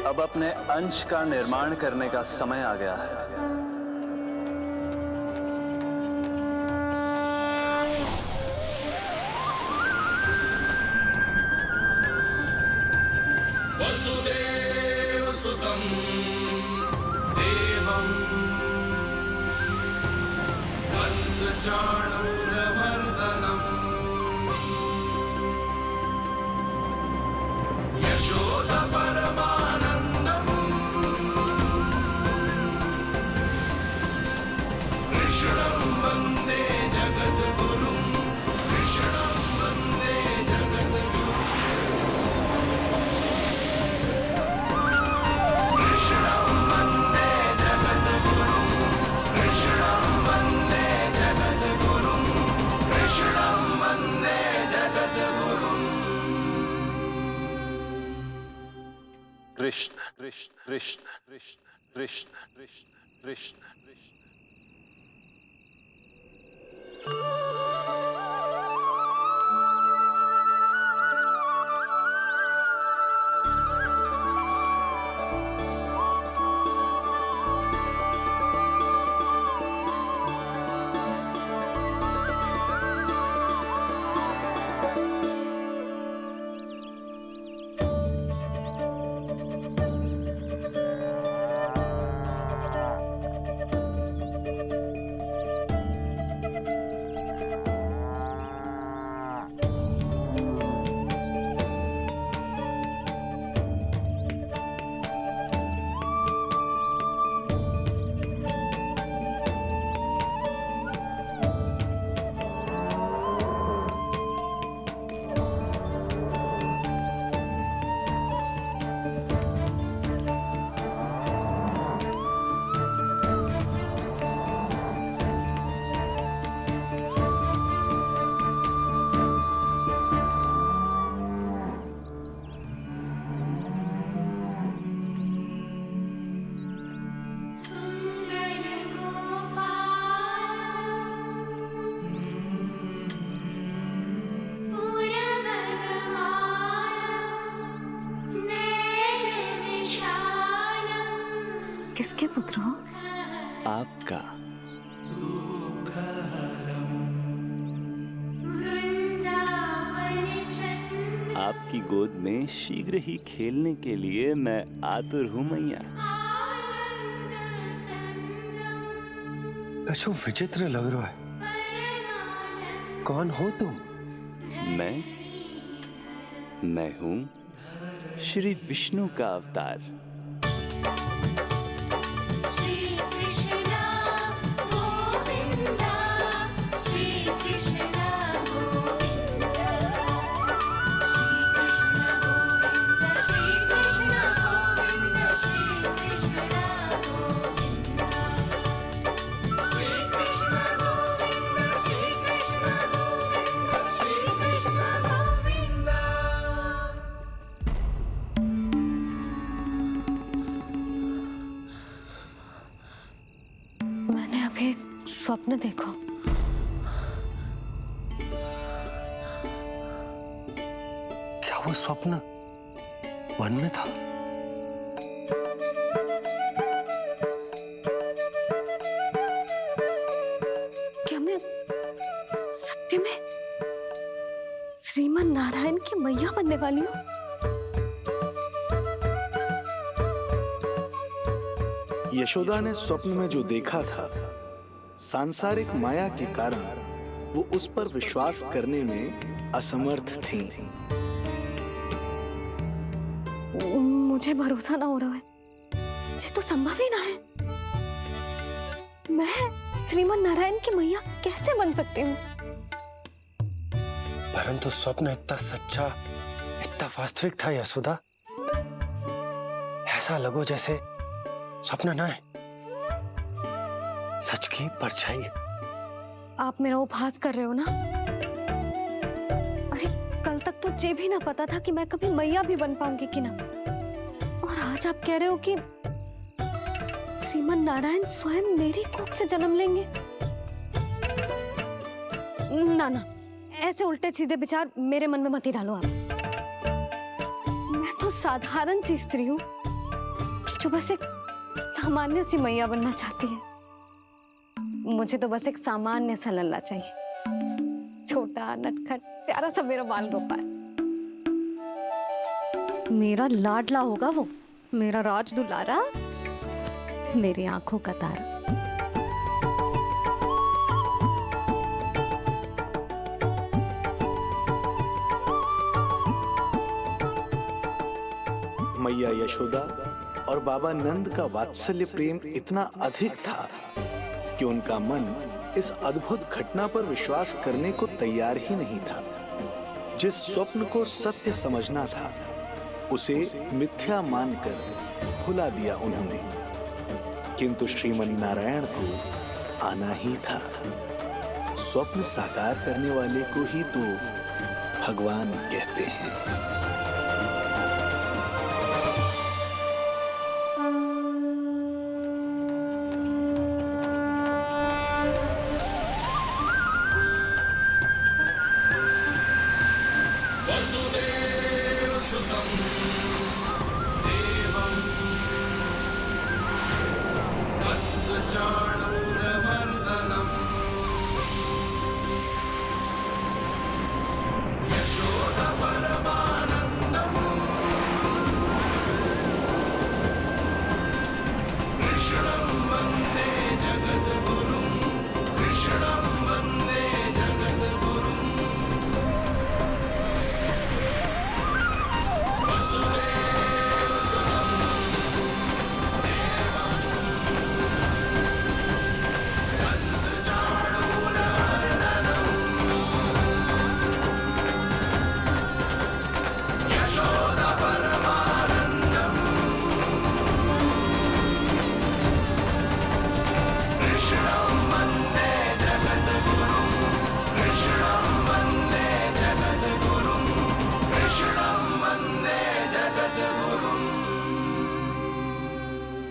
अब अपने अंश का निर्माण करने का समय आ गया है। वसुदेव सुतं देवं कंसचाणूरमर्दनम् यशोदा परमानन्दम् कृष्णं वन्दे जगद्गुरुं कृष्णं वन्दे जगद्गुरुं कृष्णं वन्दे जगद्गुरुं कृष्णं वन्दे जगद्गुरुं कृष्णं वन्दे जगद्गुरुं कृष्ण कृष्ण कृष्ण कृष्ण कृष्ण कृष्ण कृष्ण कृष्ण। किसके पुत्र हो? आपका। आपकी गोद में शीघ्र ही खेलने के लिए मैं आतुर हूँ मैया। कछु विचित्र लग रहा है। कौन हो तुम? मैं हूँ श्री विष्णु का अवतार। स्वप्न देखो। क्या वो स्वप्न वन में था? क्या मैं सत्य में श्रीमन नारायण की मैया बनने वाली हूँ? यशोदा ने स्वप्न में जो देखा था, सांसारिक माया के कारण वो उस पर विश्वास करने में असमर्थ थी। मुझे भरोसा ना हो रहा है। ये तो संभव ही ना है। मैं श्रीमन नारायण की मैया कैसे बन सकती हूँ? परंतु स्वप्न इतना सच्चा, इतना वास्तविक था यशोदा। ऐसा लगो जैसे स्वप्न ना है, सच की परछाई। आप मेरा उपहास कर रहे हो ना? अरे कल तक तो ये भी ना पता था कि मैं कभी मैया भी बन पाऊंगी कि ना। और आज आप कह रहे हो कि श्रीमन नारायण स्वयं मेरी कोख से जन्म लेंगे। ना ना, ऐसे उल्टे सीधे विचार मेरे मन में मत ही डालो आप। मैं तो साधारण सी स्त्री हूँ, जो बस एक सामान्य सी मैया बनना चाहती है। मुझे तो बस एक सामान्य सा लल्ला चाहिए, छोटा नटखट प्यारा सा मेरा बाल गोपाल। मेरा लाडला होगा वो, मेरा राज दुलारा, मेरी आंखों का तारा। मैया यशोदा और बाबा नंद का वात्सल्य प्रेम इतना अधिक था कि उनका मन इस अद्भुत घटना पर विश्वास करने को तैयार ही नहीं था। जिस स्वप्न को सत्य समझना था उसे मिथ्या मानकर भुला दिया उन्होंने, किंतु श्रीमन नारायण को आना ही था। स्वप्न साकार करने वाले को ही तो भगवान कहते हैं।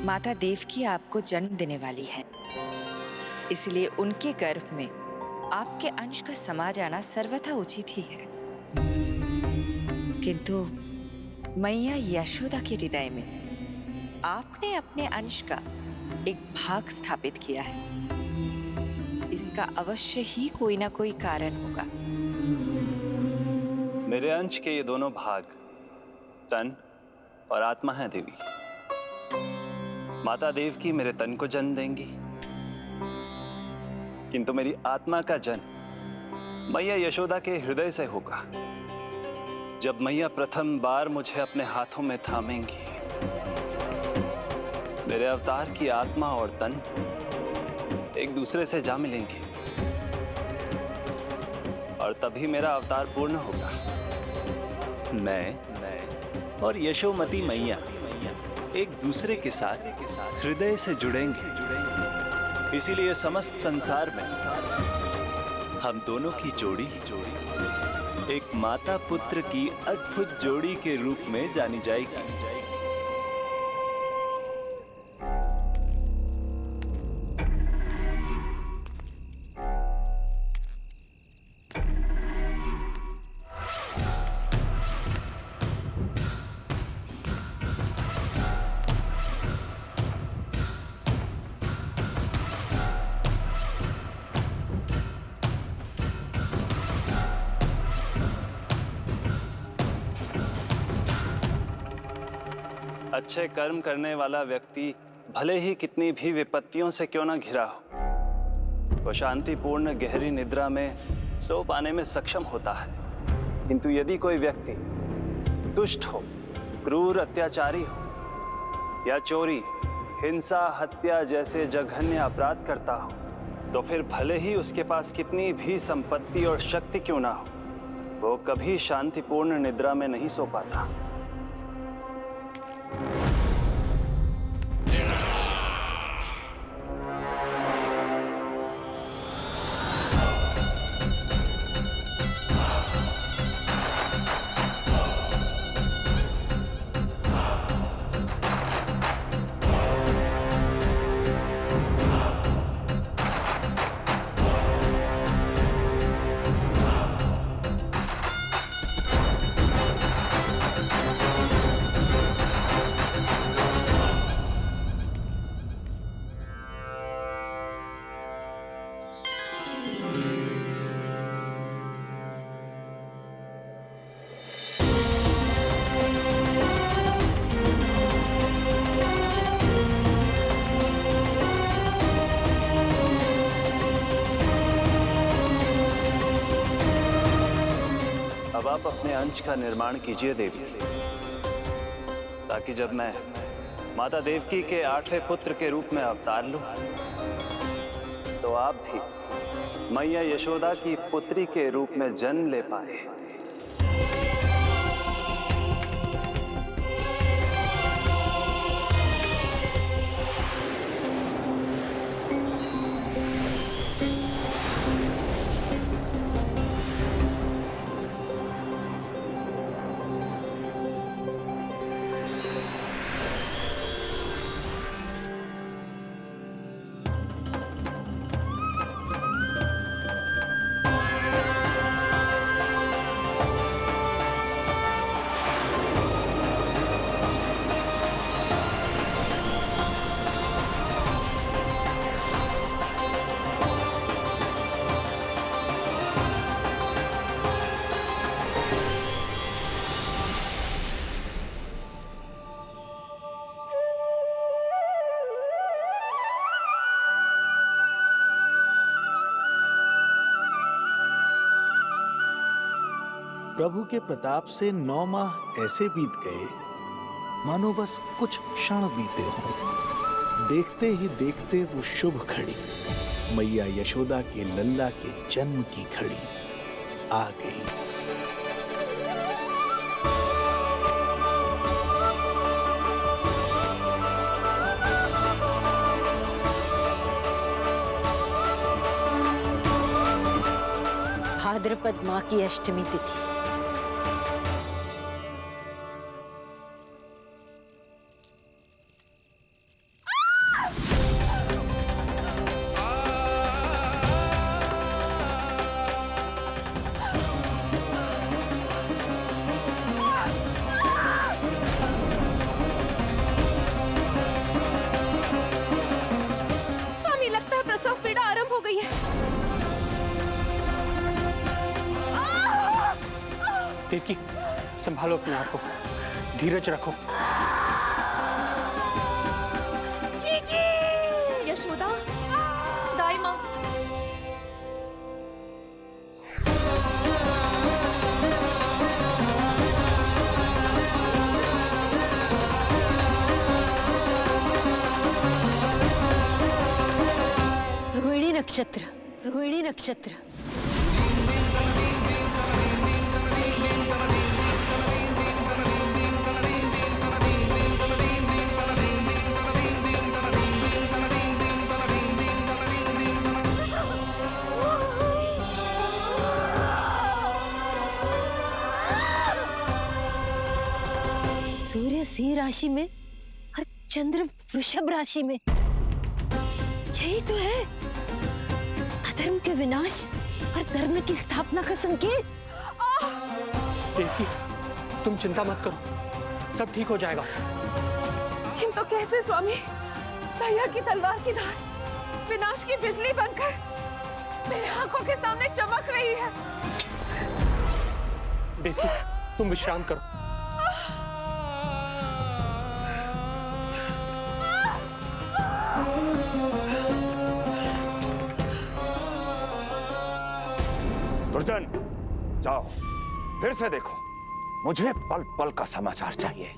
माता देवकी आपको जन्म देने वाली है, इसलिए उनके गर्भ में आपके अंश का समा जाना सर्वथा उचित ही है। किंतु मैया यशोदा के हृदय में आपने अपने अंश का एक भाग स्थापित किया है। इसका अवश्य ही कोई ना कोई कारण होगा। मेरे अंश के ये दोनों भाग तन और आत्मा हैं देवी। माता देवकी मेरे तन को जन्म देंगी, किंतु मेरी आत्मा का जन्म मैया यशोदा के हृदय से होगा। जब मैया प्रथम बार मुझे अपने हाथों में थामेंगी, मेरे अवतार की आत्मा और तन एक दूसरे से जा मिलेंगे और तभी मेरा अवतार पूर्ण होगा। मैं और यशोमती मैया एक दूसरे के साथ हृदय से जुड़ेंगे। इसीलिए समस्त संसार में हम दोनों की जोड़ी एक माता पुत्र की अद्भुत जोड़ी के रूप में जानी जाएगी। अच्छे कर्म करने वाला व्यक्ति भले ही कितनी भी विपत्तियों से क्यों ना घिरा हो, वो शांतिपूर्ण गहरी निद्रा में सो पाने में सक्षम होता है। किंतु यदि कोई व्यक्ति दुष्ट हो, क्रूर अत्याचारी हो या चोरी, हिंसा, हत्या जैसे जघन्य अपराध करता हो, तो फिर भले ही उसके पास कितनी भी संपत्ति और शक्ति क्यों ना हो, वो कभी शांतिपूर्ण निद्रा में नहीं सो पाता। अपने अंश का निर्माण कीजिए देवी, ताकि जब मैं माता देवकी के 8वें पुत्र के रूप में अवतार लूं, तो आप भी मैया यशोदा की पुत्री के रूप में जन्म ले पाए। प्रभु के प्रताप से 9 माह ऐसे बीत गए मानो बस कुछ क्षण बीते हों। देखते ही देखते वो शुभ घड़ी, मैया यशोदा के लल्ला के जन्म की घड़ी आ गई। भाद्रपद माह की अष्टमी तिथि। स्वामी, लगता है प्रसव पीड़ा आरंभ हो गई है। देवकी, संभालो अपने आप को, धीरज रखो। जीजी, यशोदा, दाई माँ। रोहिणी नक्षत्र, रोहिणी नक्षत्र। सूर्य सिंह राशि में और चंद्र वृषभ राशि में। यही तो है अधर्म के विनाश और धर्म की स्थापना का संकेत। देवकी, तुम चिंता मत करो, सब ठीक हो जाएगा। किंतु कैसे स्वामी? भैया की तलवार की धार विनाश की बिजली बनकर मेरे आंखों के सामने चमक रही है। देवकी, तुम विश्राम करो। दुर्जन, जाओ फिर से देखो, मुझे पल पल का समाचार चाहिए।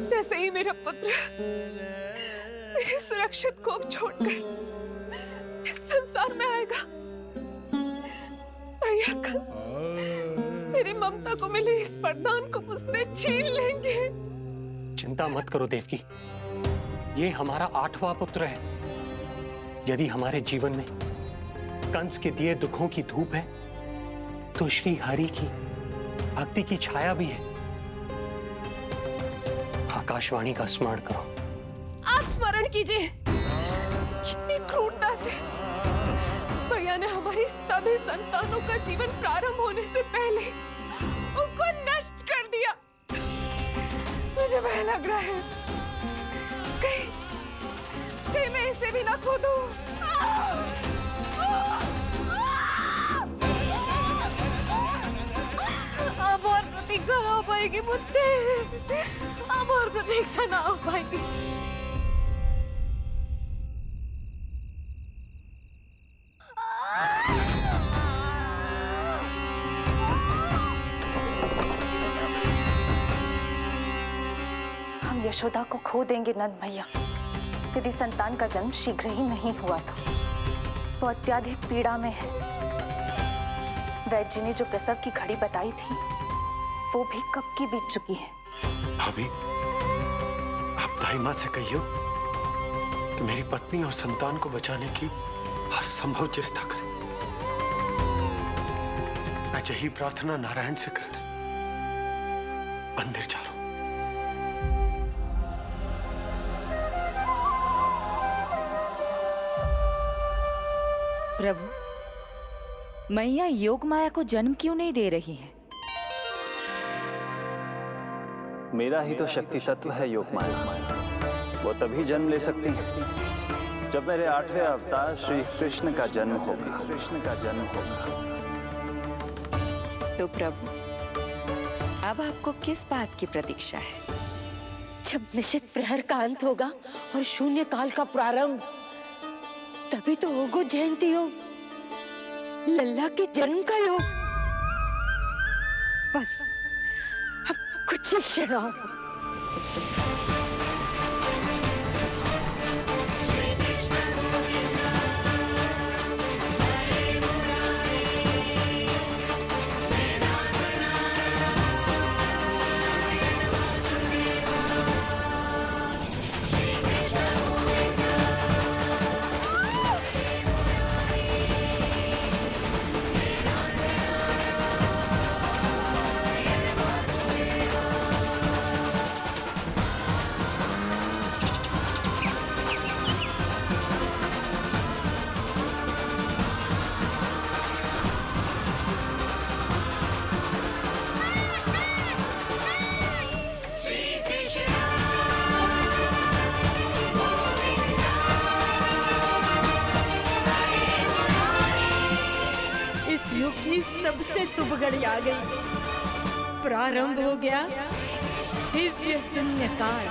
जैसे ही मेरा पुत्र मेरे सुरक्षित कोख छोड़कर इस संसार में आएगा, भैया कंस मेरी ममता को मिले इस वरदान को मुझसे छीन लेंगे। चिंता मत करो देवकी, ये हमारा 8वां पुत्र है। यदि हमारे जीवन में कंस के दिए दुखों की धूप है, तो श्री हरि की भक्ति की छाया भी है। आकाशवाणी का स्मरण करो। आप स्मरण कीजिए, कितनी क्रूरता से भैया ने हमारी सभी संतानों का जीवन प्रारंभ होने से पहले उनको नष्ट कर दिया। मुझे भय लग रहा है, कहीं मैं इसे भी ना खो दूं। अब और प्रतीक्षा ना हो पाएगी मुझसे। अब अब और प्रतीक्षा ना हो पाएगी। हम यशोदा को खो देंगे नंद भैया। यदि संतान का जन्म शीघ्र ही नहीं हुआ तो वो अत्यधिक पीड़ा में है। वैद्य जी ने जो प्रसव की घड़ी बताई थी वो भी कब की बीत चुकी है। भाभी, आप दाई माँ से कहियो कि मेरी पत्नी और संतान को बचाने की हर संभव चेष्टा करें। मैं यही प्रार्थना नारायण से करने मंदिर जा रहा हूं। प्रभु, मैया योग माया को जन्म क्यों नहीं दे रही है? मेरा ही तो शक्ति तत्व है योग माया। वो तभी जन्म ले सकती है जब मेरे 8वें अवतार श्री कृष्ण का जन्म होगा। तो प्रभु, अब आपको किस बात की प्रतीक्षा है? जब निश्चित प्रहर का अंत होगा और शून्य काल का प्रारंभ, तभी तो होगो जयंती योग, लल्ला के जन्म का योग। बस अब कुछ ही क्षणों। इस युग की सबसे शुभ घड़ी आ गई। प्रारंभ हो गया दिव्य शून्य काल।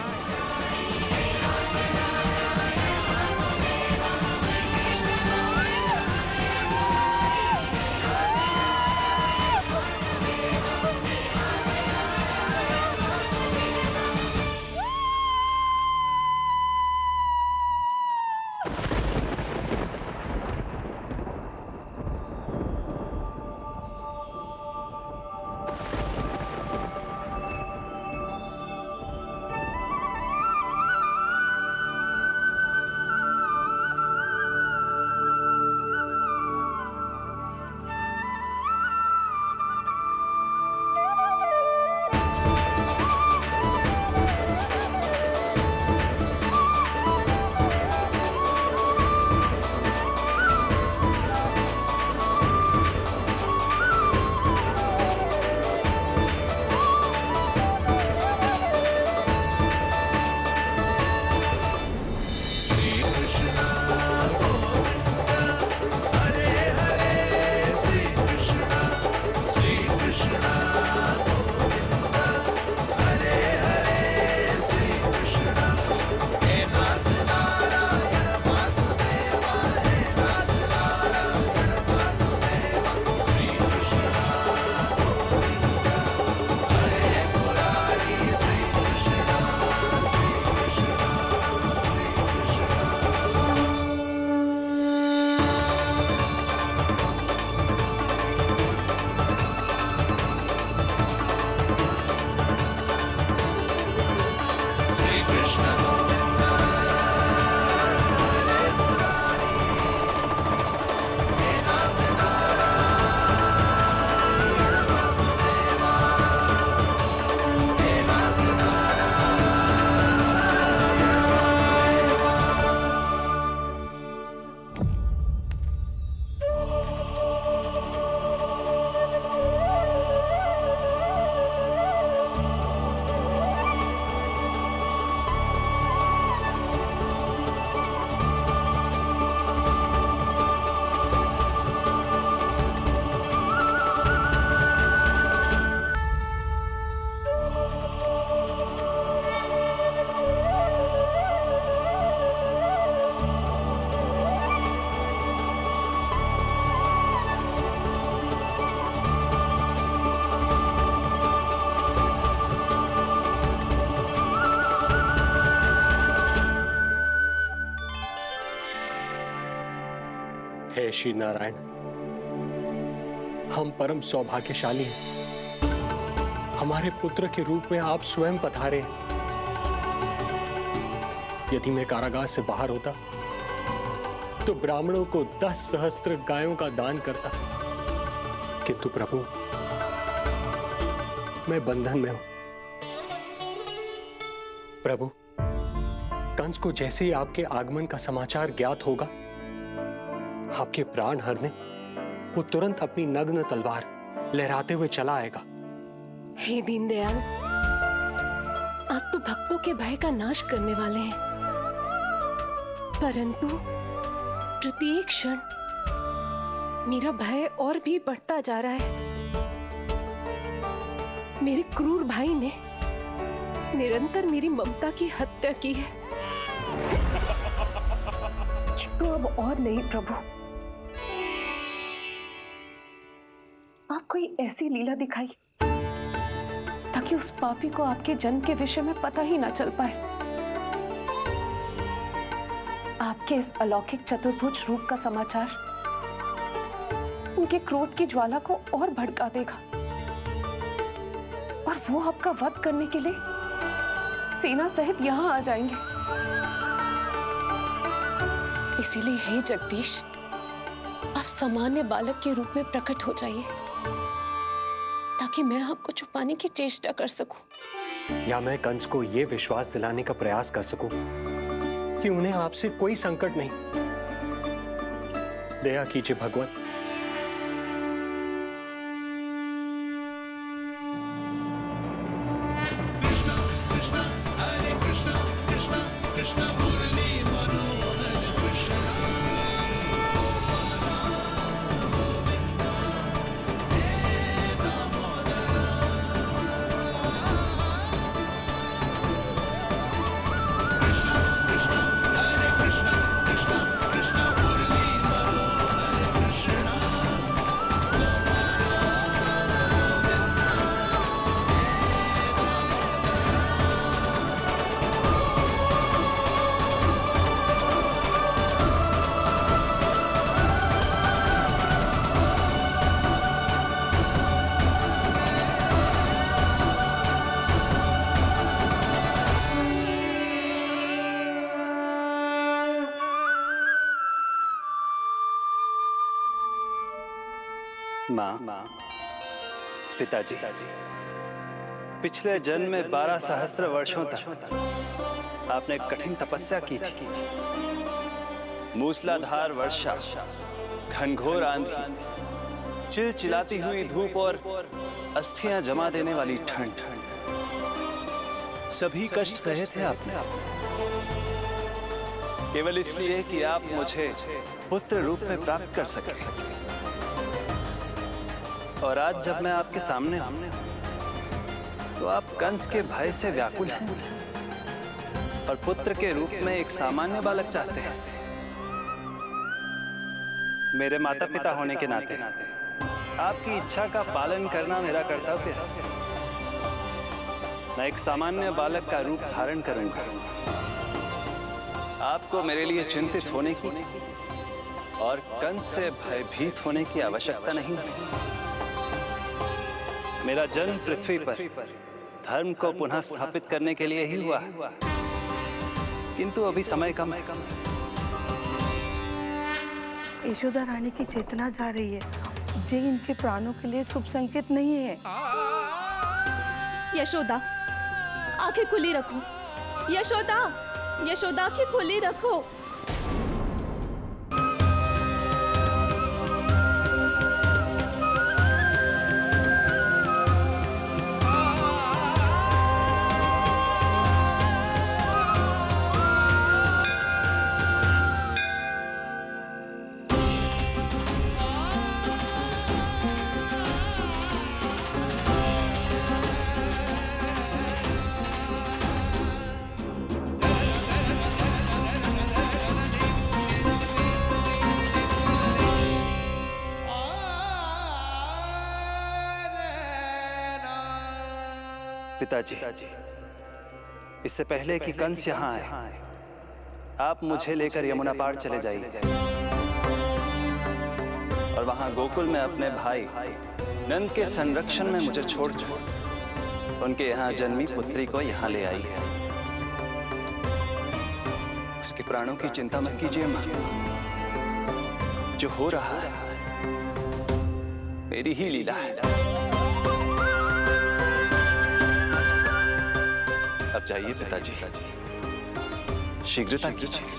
हे श्री नारायण, हम परम सौभाग्यशाली हैं। हमारे पुत्र के रूप में आप स्वयं पधारे हैं। यदि मैं कारागार से बाहर होता तो ब्राह्मणों को 10 सहस्त्र गायों का दान करता, किंतु प्रभु मैं बंधन में हूं। प्रभु, कंस को जैसे ही आपके आगमन का समाचार ज्ञात होगा, आपके प्राण हरने वो तुरंत अपनी नग्न तलवार लहराते हुए चला आएगा। हे दीनदयाल, आप तो भक्तों के भय का नाश करने वाले हैं, परंतु प्रत्येक क्षण मेरा भय और भी बढ़ता जा रहा है। मेरे क्रूर भाई ने निरंतर मेरी ममता की हत्या की है। तो अब और नहीं प्रभु, आप कोई ऐसी लीला दिखाई ताकि उस पापी को आपके जन्म के विषय में पता ही ना चल पाए। आपके इस अलौकिक चतुर्भुज रूप का समाचार उनके क्रोध की ज्वाला को और भड़का देगा और वो आपका वध करने के लिए सेना सहित यहाँ आ जाएंगे। इसीलिए हे जगदीश, आप सामान्य बालक के रूप में प्रकट हो जाइए ताकि मैं आपको छुपाने की चेष्टा कर सकूं। या मैं कंस को यह विश्वास दिलाने का प्रयास कर सकूं कि उन्हें आपसे कोई संकट नहीं। दया कीजिए भगवान। माँ, पिताजी, पिछले जन्म में 12 सहस्त्र वर्षों तक आपने कठिन तपस्या की थी। मूसलाधार वर्षा, घनघोर आंधी, चिलचिलाती हुई धूप और अस्थियां जमा देने वाली ठंड, सभी कष्ट सहे थे आपने, केवल इसलिए कि आप मुझे पुत्र रूप में प्राप्त कर सके। और आज जब मैं आपके सामने हूं, तो आप कंस के भय से व्याकुल हैं और पुत्र के रूप में एक सामान्य बालक चाहते हैं। मेरे माता पिता होने के नाते आपकी इच्छा का पालन करना मेरा कर्तव्य है। मैं एक सामान्य बालक का रूप धारण करूंगा। आपको मेरे लिए चिंतित होने की और कंस से भयभीत होने की आवश्यकता नहीं है। मेरा जन्म पृथ्वी पर धर्म को पुनः स्थापित करने के लिए ही हुआ है, किंतु अभी समय कम है। यशोदा रानी की चेतना जा रही है, ये इनके प्राणों के लिए शुभ संकेत नहीं है। यशोदा, आंखें खुली रखो। यशोदा, यशोदा, आंखें खुली रखो। पिताजी, इससे पहले कि कंस यहाँ आए, आप मुझे लेकर यमुना पार चले जाइए। वहां गोकुल में अपने भाई नंद के संरक्षण में मुझे छोड़कर उनके यहाँ जन्मी पुत्री को यहाँ ले आई। उसके प्राणों की चिंता मत कीजिए मां। जो हो रहा है मेरी ही लीला है। अब जाइए पिताजी, शीघ्रता कीजिए।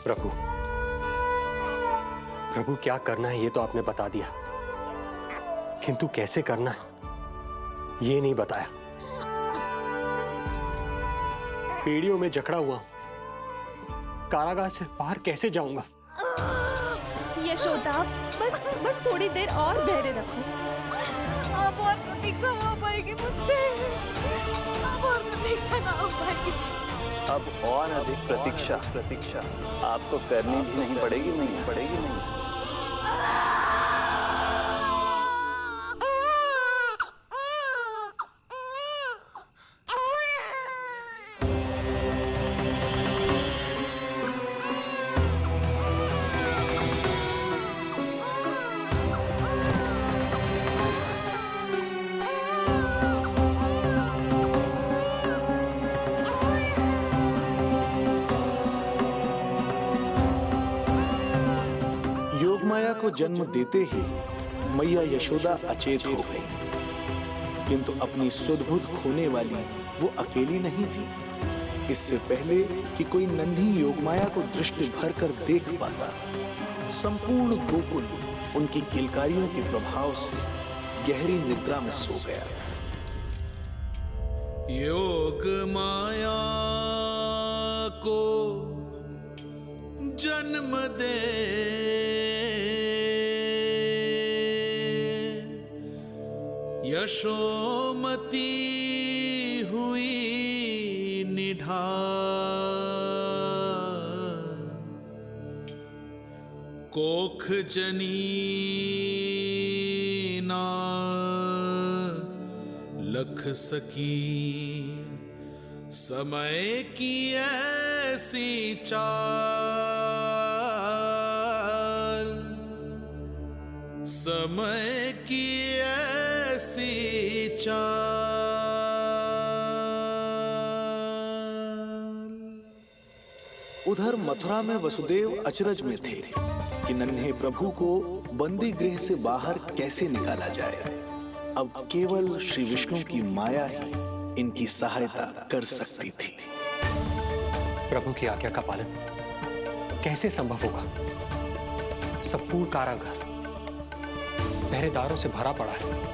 प्रभु, प्रभु क्या करना है ये तो आपने बता दिया, किंतु कैसे करना है ये नहीं बताया। पीढ़ियों में जकड़ा हुआ हूं, कारागार से बाहर कैसे जाऊंगा? यशोदा, बस थोड़ी देर और धैर्य रखो। अब और प्रतीक्षा ना हो पाएगी मुझसे। अब और प्रतीक्षा ना हो पाएगी। अब और अधिक प्रतीक्षा आपको करनी भी नहीं पड़ेगी। योगमाया को जन्म देते ही मैया यशोदा अचेत हो गई, किंतु अपनी सुध-बुध खोने वाली वो अकेली नहीं थी। इससे पहले कि कोई नन्ही योगमाया को दृष्टि भर कर देख पाता, संपूर्ण गोकुल उनकी किलकारियों के प्रभाव से गहरी निद्रा में सो गया। योग माया को जन्म दे यशोमती हुई निढाल, कोख जनी ना लख सकी, समय की ऐसी चाल, समय की ऐसी चाल। उधर मथुरा में वसुदेव अचरज में थे कि नन्हे प्रभु को बंदी गृह से बाहर कैसे निकाला जाए। अब केवल श्री विष्णु की माया ही इनकी सहायता कर सकती थी। प्रभु की आज्ञा का पालन कैसे संभव होगा? संपूर्ण कारागार पहरेदारों से भरा पड़ा है।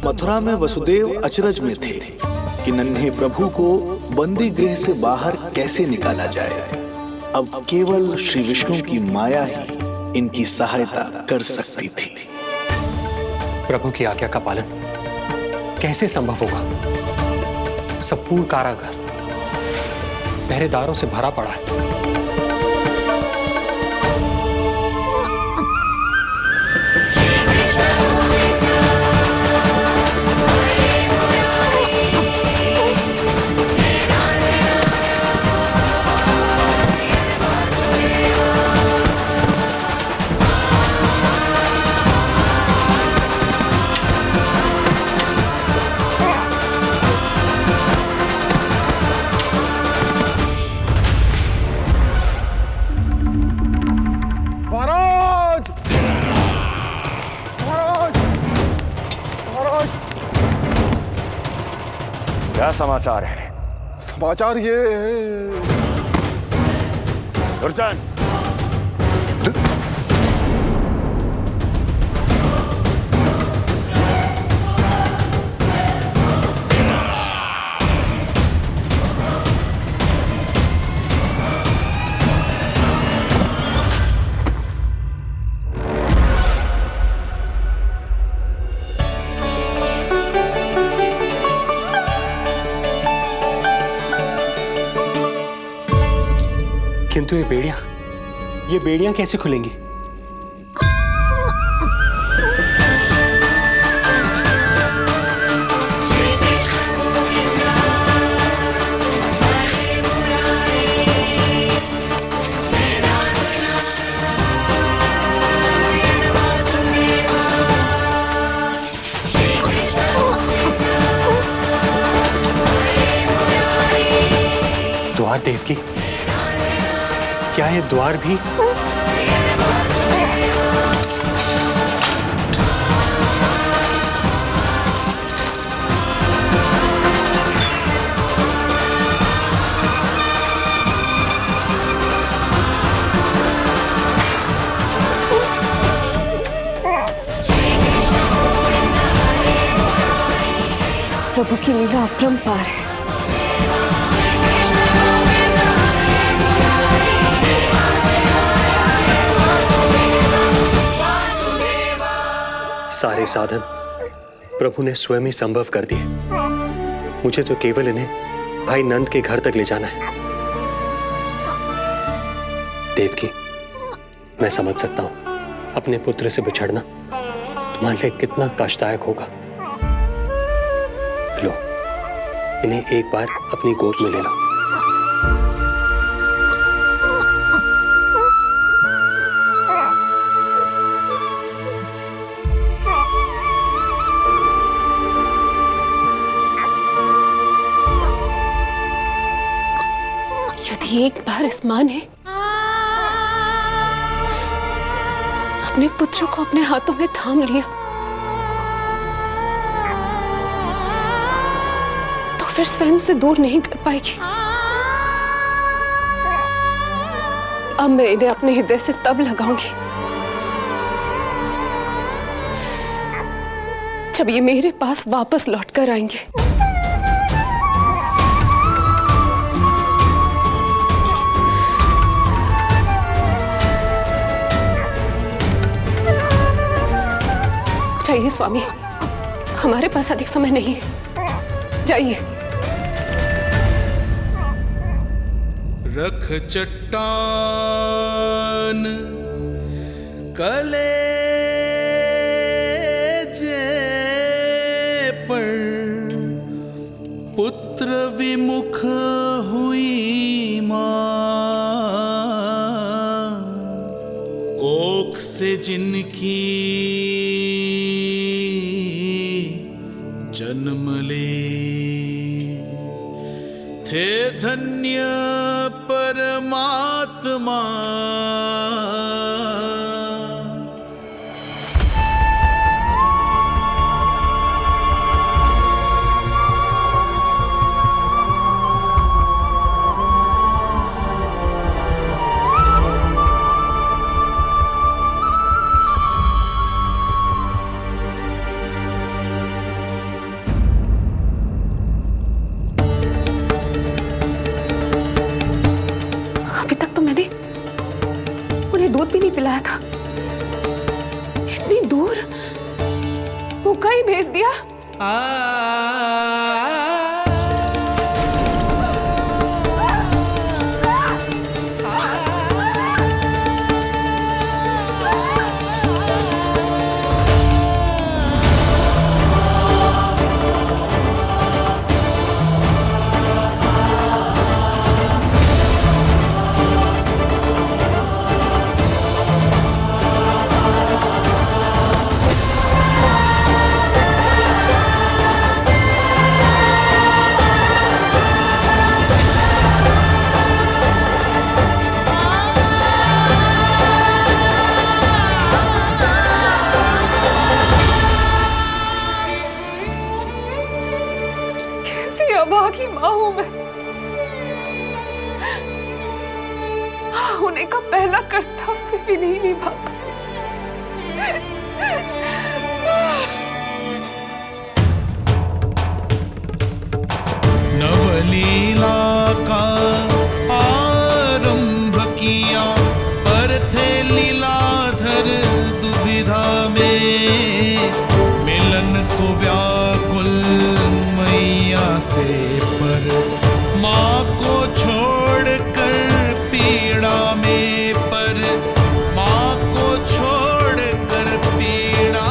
मथुरा में वसुदेव अचरज में थे कि नन्हे प्रभु को बंदी गृह से बाहर कैसे निकाला जाए। अब केवल श्री विष्णु की माया ही इनकी सहायता कर सकती थी। प्रभु की आज्ञा का पालन कैसे संभव होगा? संपूर्ण कारागार पहरेदारों से भरा पड़ा है। क्या समाचार है? समाचार ये दुर्जन, किंतु ये बेड़ियां कैसे खुलेंगी? द्वार देवकी, क्या ये द्वार भी? प्रभु की लीला अपरंपार है। सारे साधन प्रभु ने स्वयं ही संभव कर दिए। मुझे तो केवल इन्हें भाई नंद के घर तक ले जाना है। देवकी, मैं समझ सकता हूं अपने पुत्र से बिछड़ना तुम्हारे लिए कितना कष्टदायक होगा। लो, इन्हें एक बार अपनी गोद में ले लो। यदि एक बार इस मां ने अपने पुत्र को अपने हाथों में थाम लिया तो फिर स्वयं से दूर नहीं कर पाएगी। अब मैं इन्हें अपने हृदय से तब लगाऊंगी जब ये मेरे पास वापस लौट कर आएंगे। जाइए स्वामी, हमारे पास अधिक समय नहीं है, जाइए। रख चट्टान कलेजे पर, पुत्र विमुख हुई मां, कोख से जिनकी जन्म ले, थे धन्य परमात्मा। दूध भी नहीं पिलाया था, इतनी दूर भूखा ही भेज दिया। हूँ मैं। होने का पहला कर्तव्य भी नहीं निभा पाई। नवलीला का आरंभ किया पर थे लीलाधर दुविधा में, मिलन को व्याकुल मैया से पर माँ को छोड़कर पीड़ा में, पर माँ को छोड़कर पीड़ा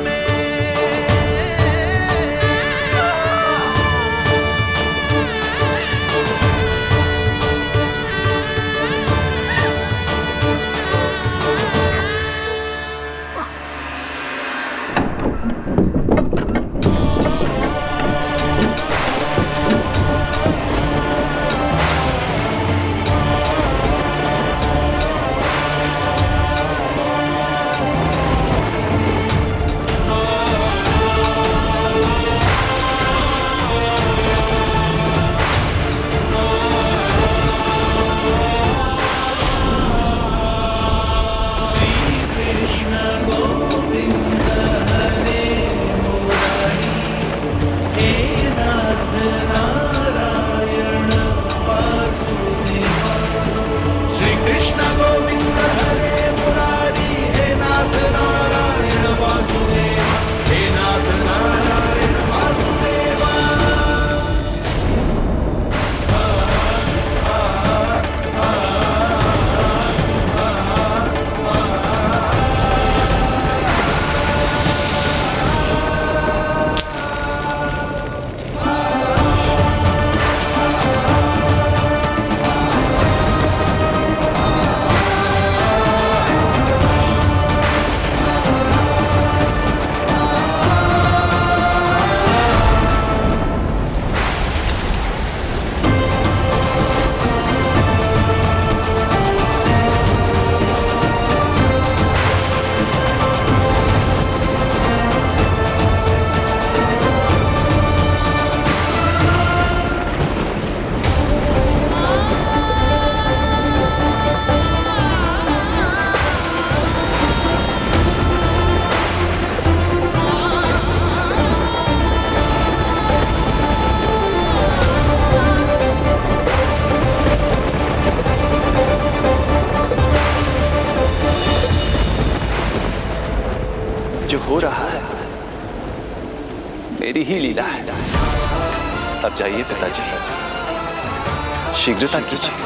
में। जो हो रहा है मेरी ही लीला है। अब जाइए पिताजी, शीघ्रता कीजिए।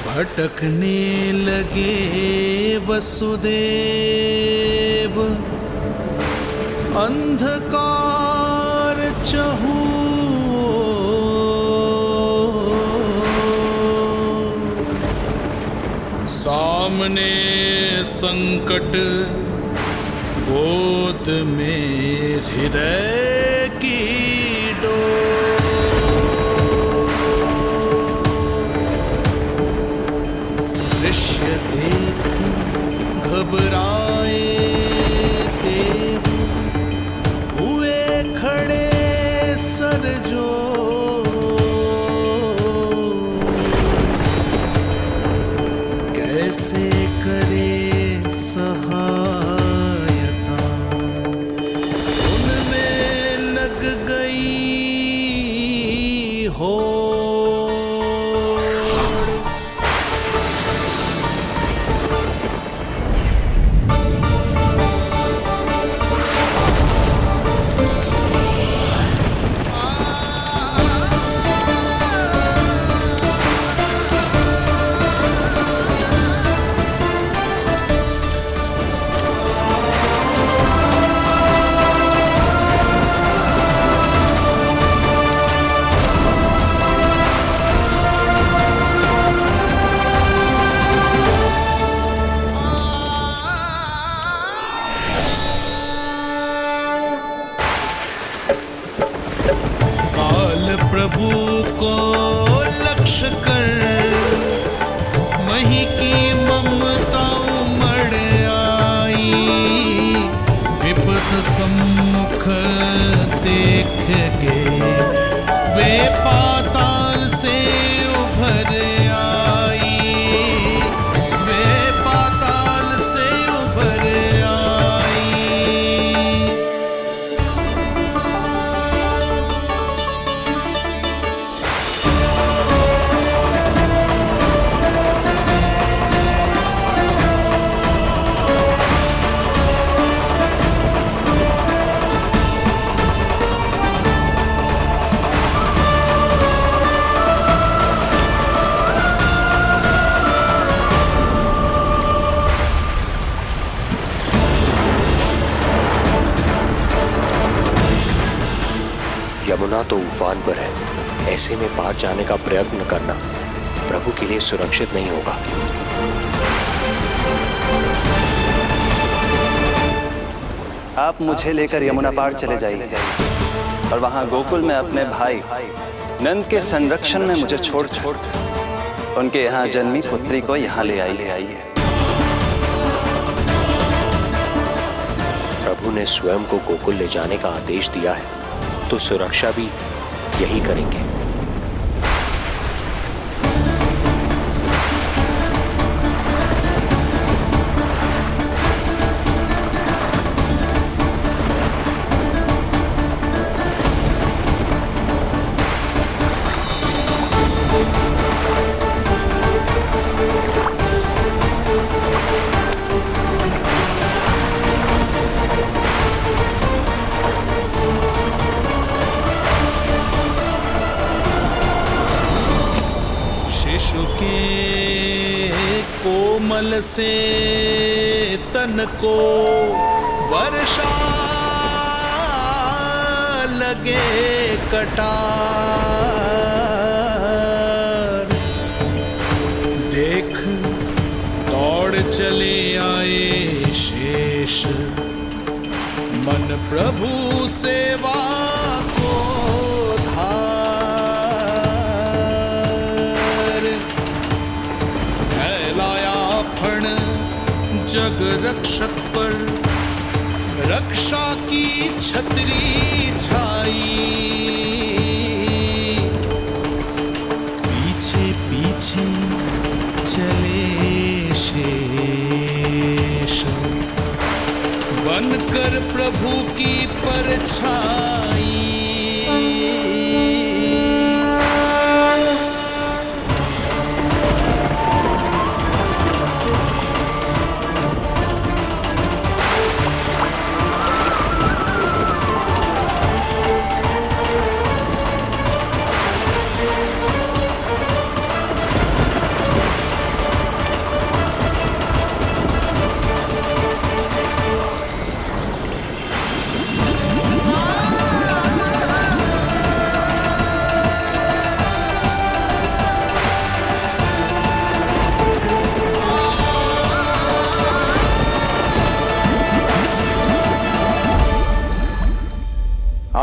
भटकने लगे वसुदेव, अंधकार चहूओर, सामने संकट, गोद में हृदय की डोर। दृश्य देख घबराए देव, हुए खड़े सर जो। कैसे करे सहायता, उनमें लग गई हो। प्रभु को लक्ष्य कर मही की ममता उमड़ आई। विपद सम्मुख देख के वे पाताल से उभर आई। वे पाताल से उभर आई। यमुना तो उफान पर है, ऐसे में पार जाने का प्रयत्न करना प्रभु के लिए सुरक्षित नहीं होगा। आप मुझे लेकर यमुना पार चले जाइए और वहां गोकुल में अपने भाई नंद के संरक्षण में मुझे छोड़ उनके यहाँ जन्मी पुत्री को यहाँ ले आइए। प्रभु ने स्वयं को गोकुल ले जाने का आदेश दिया है, तो सुरक्षा भी यही करेंगे। कोमल से तन को वर्षा लगे कटार। देख दौड़ चले आए शेष, मन प्रभु सेवा को जग रक्षक पर रक्षा की छतरी छाई। पीछे पीछे चले शेष, बनकर प्रभु की परछाई।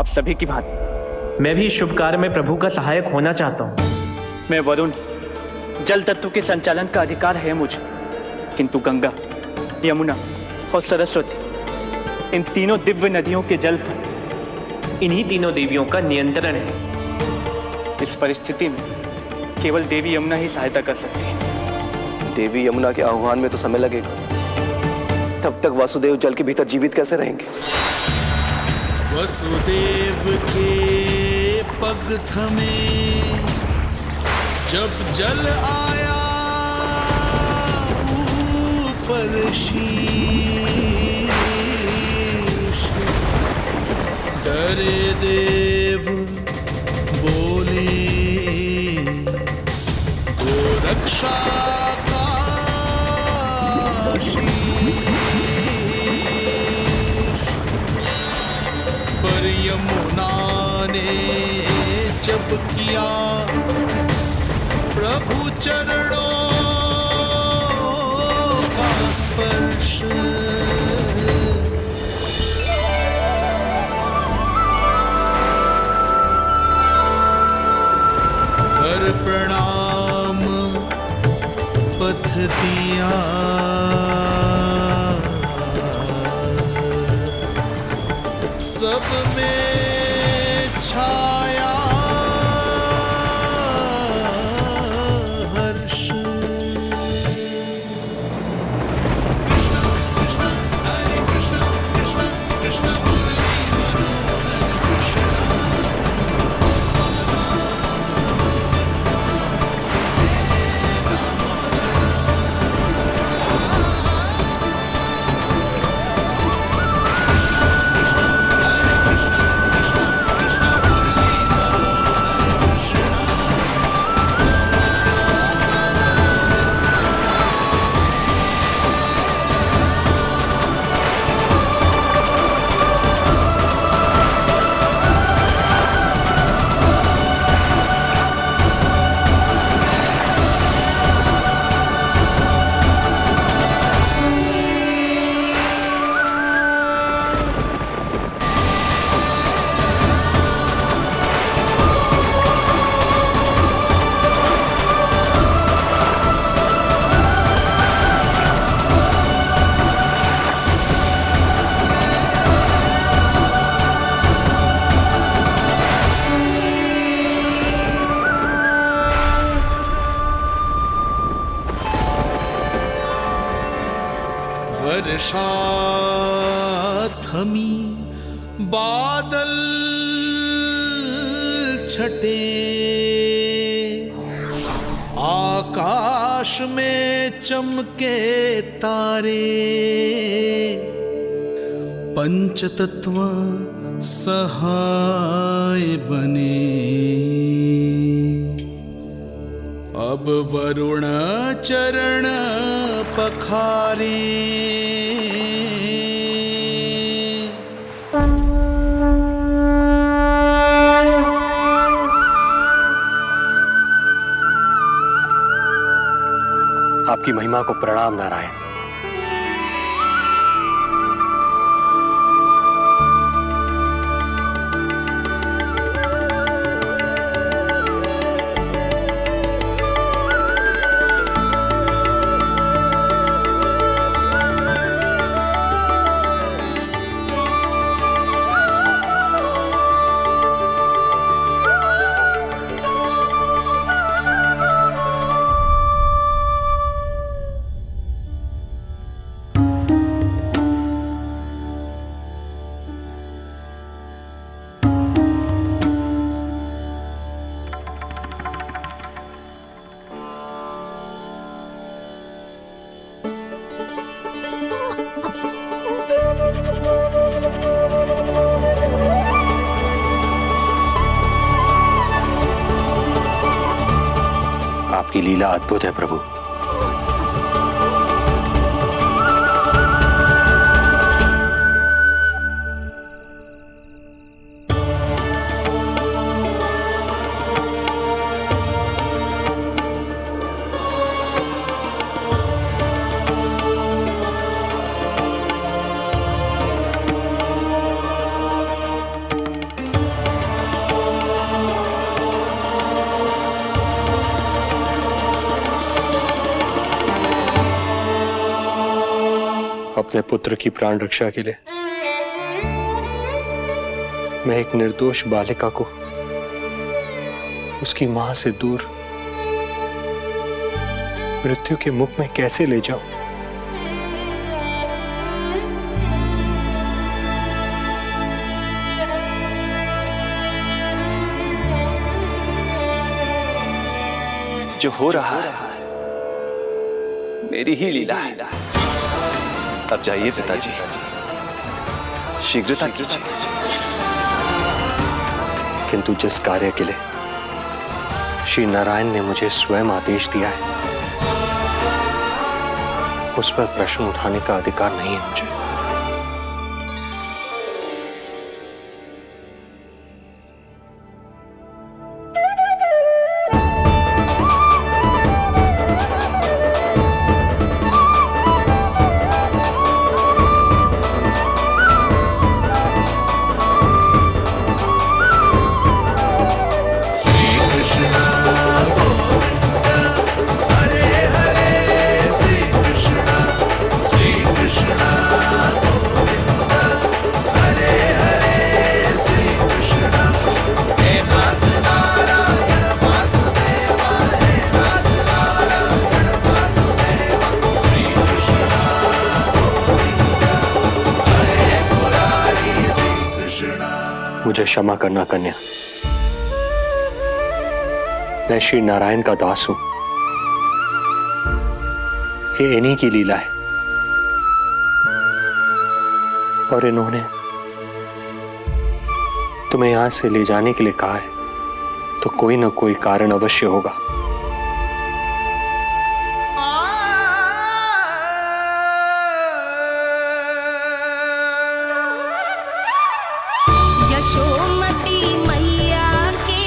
सभी की भांति मैं भी इस शुभ कार्य में प्रभु का सहायक होना चाहता हूँ। मैं वरुण, जल तत्व के संचालन का अधिकार है मुझे, किंतु गंगा, यमुना और सरस्वती इन तीनों दिव्य नदियों के जल पर इन्हीं तीनों देवियों का नियंत्रण है। इस परिस्थिति में केवल देवी यमुना ही सहायता कर सकती है। देवी यमुना के आह्वान में तो समय लगेगा, तब तक वासुदेव जल के भीतर जीवित कैसे रहेंगे? वसुदेव के पग थमे जब जल आया ऊपर शीश, डरे देव बोले गो रक्षा का पर यमुना ने जब किया प्रभु चरणों का स्पर्श, कर प्रणाम पथ दिया, सब में छाया हर्ष। वर्षा थमी बादल छटे, आकाश में चमके तारे, पंचतत्व सहाय बने। अब वरुण चरण पखारे, आपकी महिमा को प्रणाम नारायण। आपकी लीला अद्भुत है प्रभु। अपने पुत्र की प्राण रक्षा के लिए मैं एक निर्दोष बालिका को उसकी मां से दूर मृत्यु के मुख में कैसे ले जाऊं? जो हो रहा है मेरी ही लीला है। अब जाइए पिताजी, शीघ्रता कीजिए। किंतु जिस कार्य के लिए श्री नारायण ने मुझे स्वयं आदेश दिया है, उस पर प्रश्न उठाने का अधिकार नहीं है मुझे। मुझे क्षमा करना कन्या, मैं श्री नारायण का दास हूं। ये इन्हीं की लीला है और इन्होंने तुम्हें यहां से ले जाने के लिए कहा है, तो कोई ना कोई कारण अवश्य होगा। यशोमती मैया के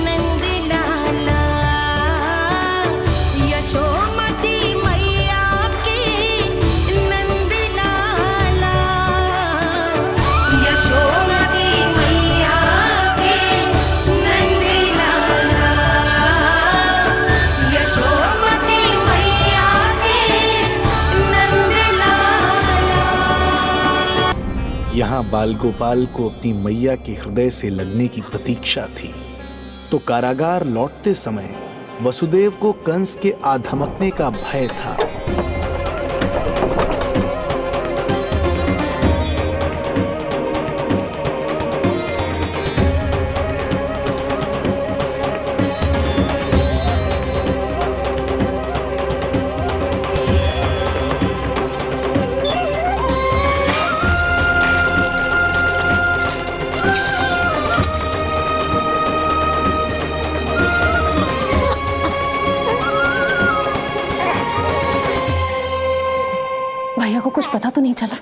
नंद लाला, यशोमती मैया के नंद लाला, यशोमती मैया के नंद लाला, यशोमती मैया के नंद लाला। यहाँ बाल गोपाल को अपनी मैया के हृदय से लगने की प्रतीक्षा थी, तो कारागार लौटते समय वसुदेव को कंस के आधमकने का भय था। भैया को कुछ पता तो नहीं चला?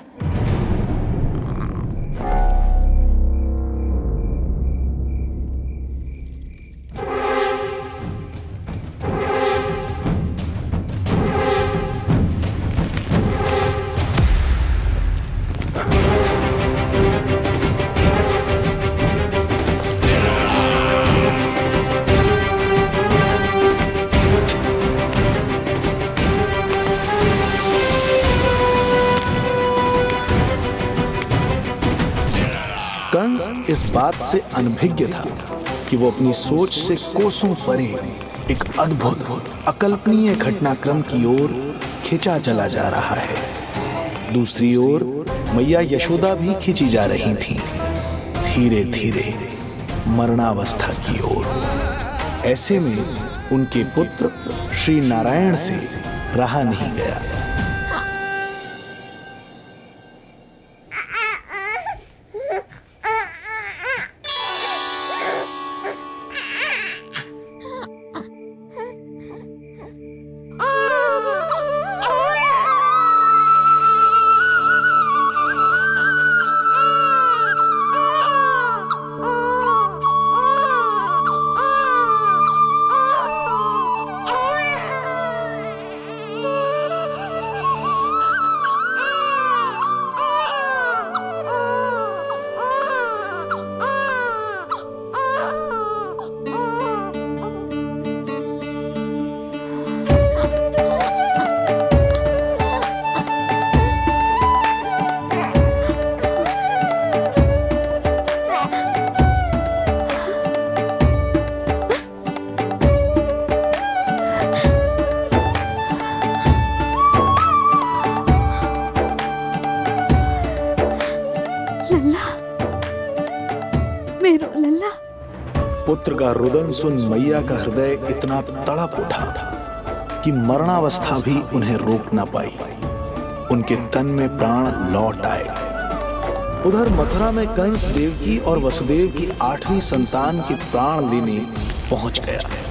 कंस इस बात से अनभिज्ञ था कि वो अपनी सोच से कोसों परे एक अद्भुत अकल्पनीय घटनाक्रम की ओर खिंचा चला जा रहा है। दूसरी ओर मैया यशोदा भी खिंची जा रही थीं, धीरे धीरे मरणावस्था की ओर। ऐसे में उनके पुत्र श्री नारायण से रहा नहीं गया। पुत्र का रुदन सुन मैया का हृदय इतना तड़प उठा कि मरणावस्था भी उन्हें रोक ना पाई। उनके तन में प्राण लौट आए। उधर मथुरा में कंस देवकी और वसुदेव की 8वीं संतान के प्राण लेने पहुंच गया।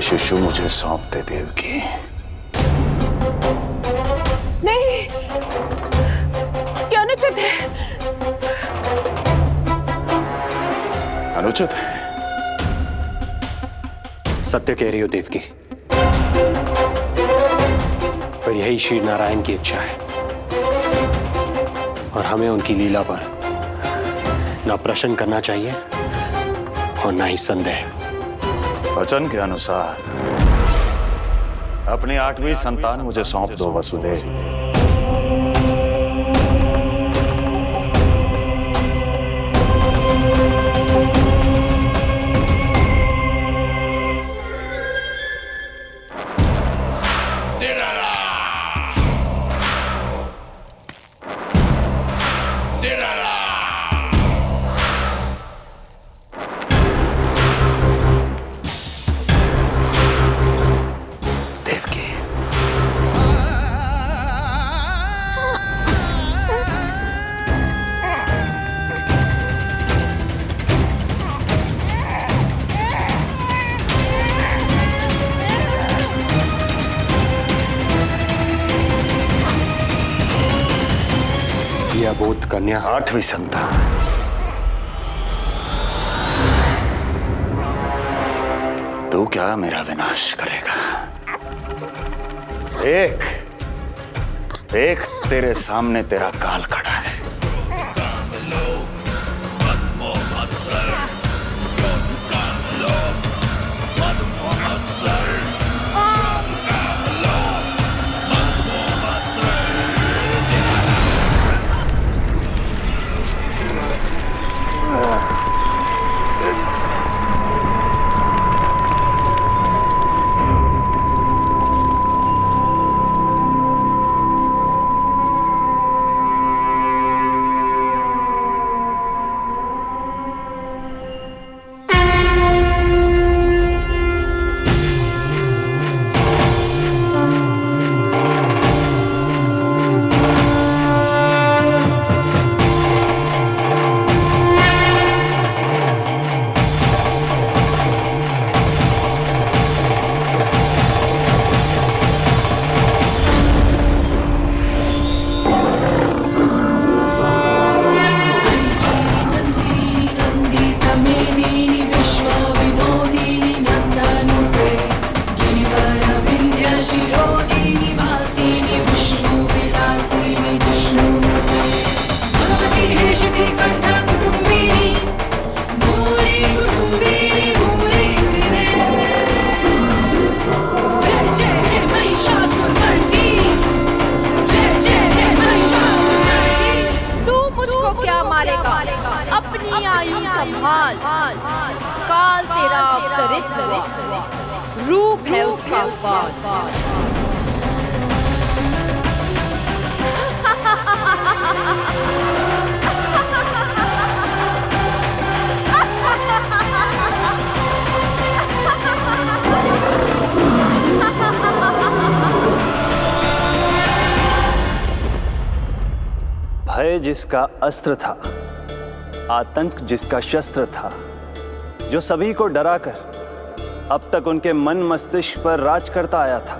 शिशु मुझे सौंप दे देवकी। नहीं, क्या अनुचित है। अनुचित है? सत्य कह रही हो देवकी, पर यही श्री नारायण की इच्छा है और हमें उनकी लीला पर ना प्रश्न करना चाहिए और ना ही संदेह। वचन के अनुसार अपनी 8वीं संतान मुझे सौंप दो वसुदेव। अबोध कन्या 8वीं संतान। तू क्या मेरा विनाश करेगा? एक तेरे सामने तेरा काल खड़ा है। अपनी आयु संभाल, काल तेरा अवतरित रूप है उसका बाल। भय जिसका अस्त्र था, आतंक जिसका शस्त्र था, जो सभी को डराकर अब तक उनके मन मस्तिष्क पर राज करता आया था,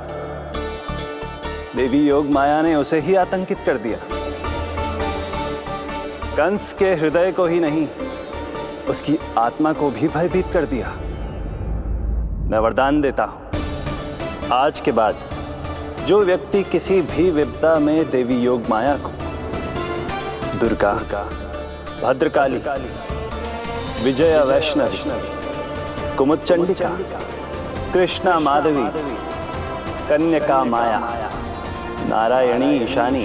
देवी योग माया ने उसे ही आतंकित कर दिया। कंस के हृदय को ही नहीं, उसकी आत्मा को भी भयभीत कर दिया। मैं वरदान देता हूं, आज के बाद जो व्यक्ति किसी भी विपदा में देवी योग माया को दुर्गा, भद्रकाली, विजया वैष्णवी, कुमुदचंडिका, कृष्णा माधवी, कन्यका माया, नारायणी ईशानी,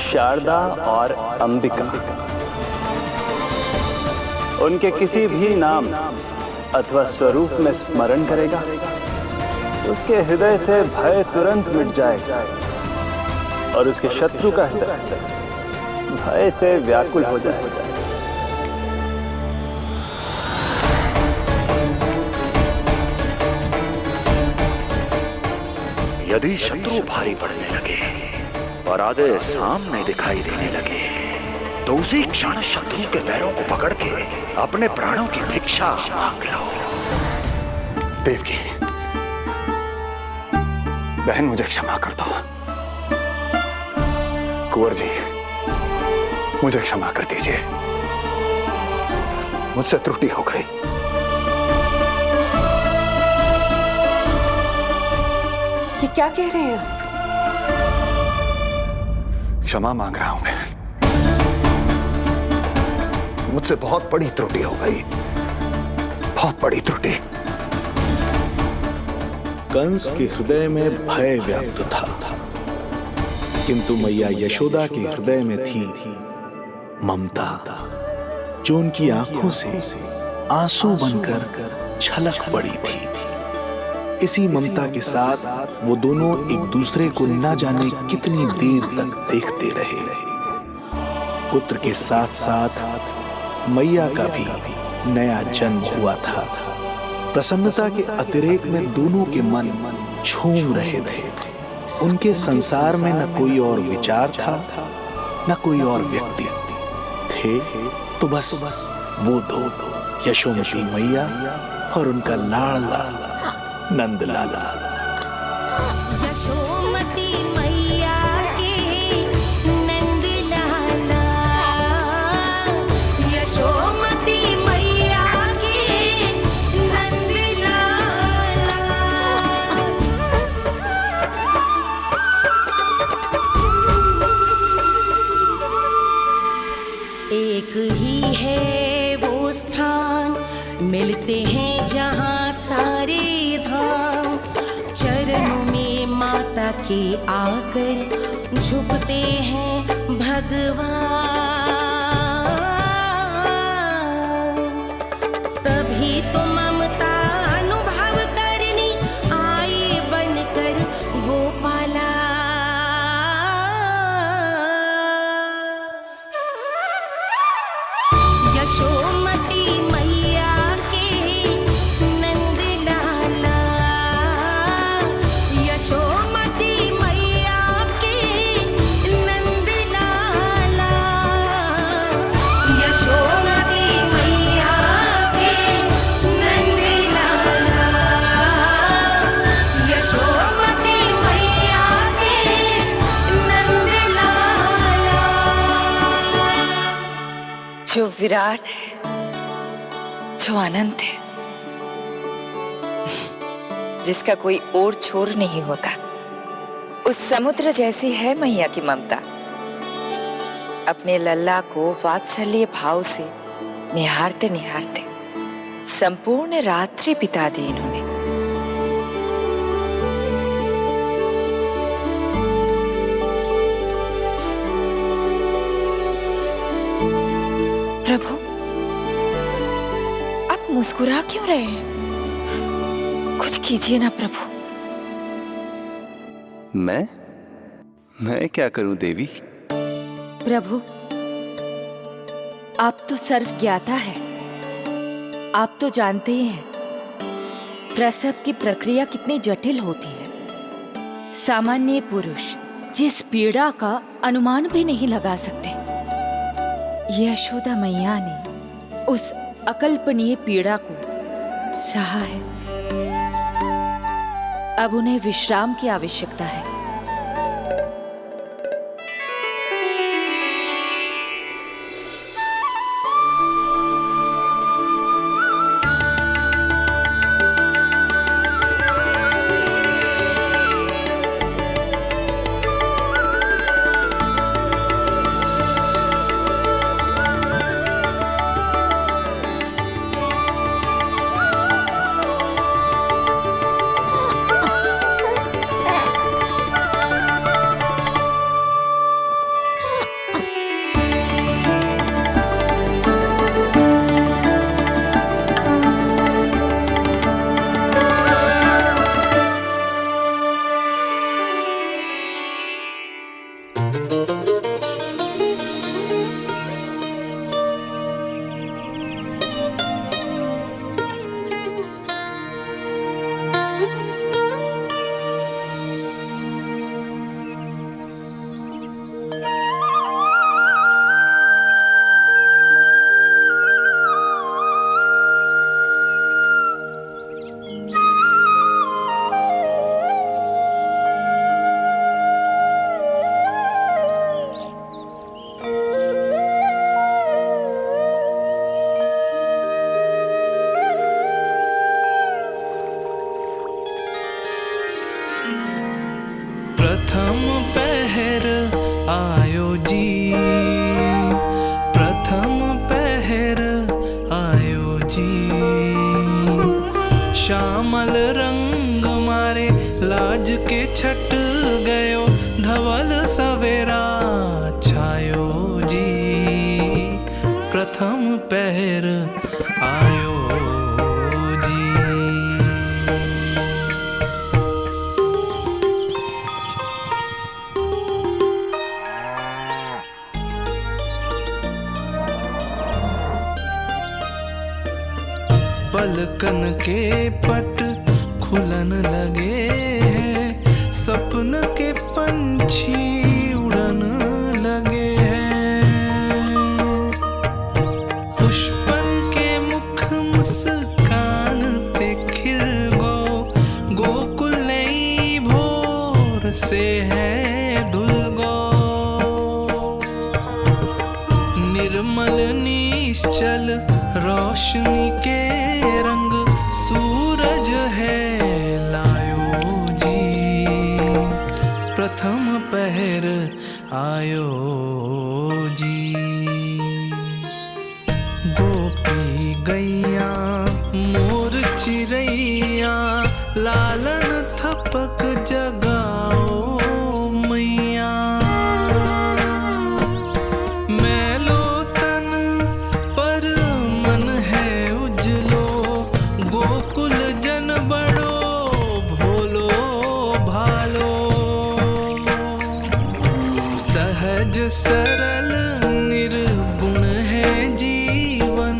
शारदा और अंबिका, उनके किसी भी नाम अथवा स्वरूप में स्मरण करेगा, उसके हृदय से भय तुरंत मिट जाएगा और उसके शत्रु का हृदय भय से व्याकुल हो जाएगा। यदि शत्रु भारी पड़ने लगे, पराजय सामने दिखाई देने लगे, तो उसी क्षण शत्रु के पैरों को पकड़ के अपने प्राणों की भिक्षा मांग लो। देवकी, बहन मुझे क्षमा कर दो। कुंवर जी, मुझे क्षमा कर दीजिए, मुझसे त्रुटि हो गई। ये क्या कह रहे हैं आप? क्षमा मांग रहा हूं बहन, मुझसे बहुत बड़ी त्रुटि हो गई, बहुत बड़ी त्रुटि। कंस के हृदय में भय व्याप्त था, किंतु मैया यशोदा के हृदय में थी ममता, जो उनकी आंखों से आंसू बनकर छलक पड़ी थी। इसी ममता के साथ वो दोनों एक दूसरे को न जाने कितनी देर तक देखते रहे। पुत्र के साथ साथ मैया का भी नया जन्म हुआ था। प्रसन्नता के अतिरेक में दोनों के मन झूम रहे थे। उनके संसार में न कोई और विचार था, न कोई और व्यक्ति थे, तो बस वो दो, यशोमती मैया और उनका लाडला नंद लाला। यशोमती मैया के नंद लाला, यशोमती मैया के नंद लाला। एक ही है वो स्थान, मिलते हैं जहाँ सारे धाम। चरणों में माता के आकर झुकते हैं भगवान। तभी तो ममता अनुभव करनी आए बनकर गोपाला। यशोमती मैया के नंद लाला, यशोमती मैया के नंद लाला, यशोमती मैया के नंद लाला, यशोमती मैया के नंद लाला। जो विराट है, जो अनंत है, जिसका कोई और छोर नहीं होता, उस समुद्र जैसी है मैया की ममता। अपने लल्ला को वात्सल्य भाव से निहारते निहारते संपूर्ण रात्रि बिता दी इन्होंने। प्रभु, आप मुस्कुरा क्यों रहे हैं? कुछ कीजिए ना प्रभु। मैं क्या करूं देवी? प्रभु, आप तो सर्व ज्ञाता है। आप तो जानते ही हैं प्रसव की प्रक्रिया कितनी जटिल होती है। सामान्य पुरुष जिस पीड़ा का अनुमान भी नहीं लगा सकते, यशोदा मैया ने उस अकल्पनीय पीड़ा को सहा है। अब उन्हें विश्राम की आवश्यकता है। प्रथम पहर आयो जी, प्रथम पहर आयो जी। श्यामल रंग मारे लाज के छट गयो, धवल सवेरा छायो जी। प्रथम पहर आयो जी। पलकन के पट खुलन लगे हैं, सपन के पंछी उड़न लगे हैं। पुष्पन के मुख मुस्कान पे खिल गो, गोकुल नई भोर से है धुल गो। निर्मल निश्चल रोशनी के रंग सूरज है लायो जी। प्रथम पहर आयो जी। गोपी गैया मोर चिड़ैया, लालन थपक जगाओ मैया। मैलो तन पर मन है उजलो, गोकुल जन बड़ो भोलो भालो। सहज सरल निर्गुण है जीवन,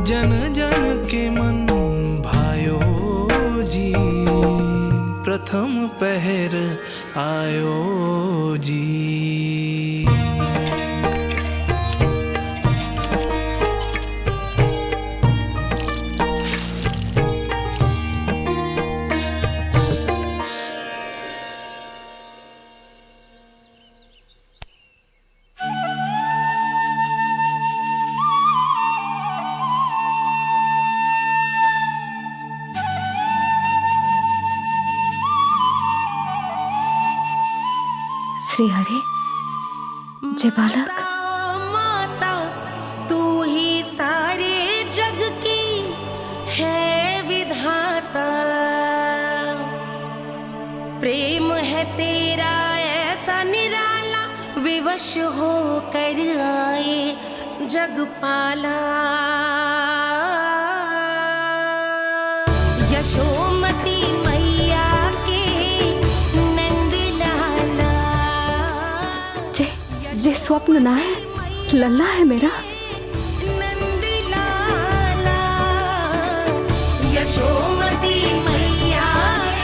जन जन के मन भायो जी। प्रथम पहर आयो जी। श्री हरि, जय बालक। माता तू ही सारे जग की है विधाता, प्रेम है तेरा ऐसा निराला, विवश हो कर आए जगपाला। यशोमती मैया के नंद लाला, जे स्वप्न ना है, लल्ला है मेरा। नंद लाला, यशोमती मैया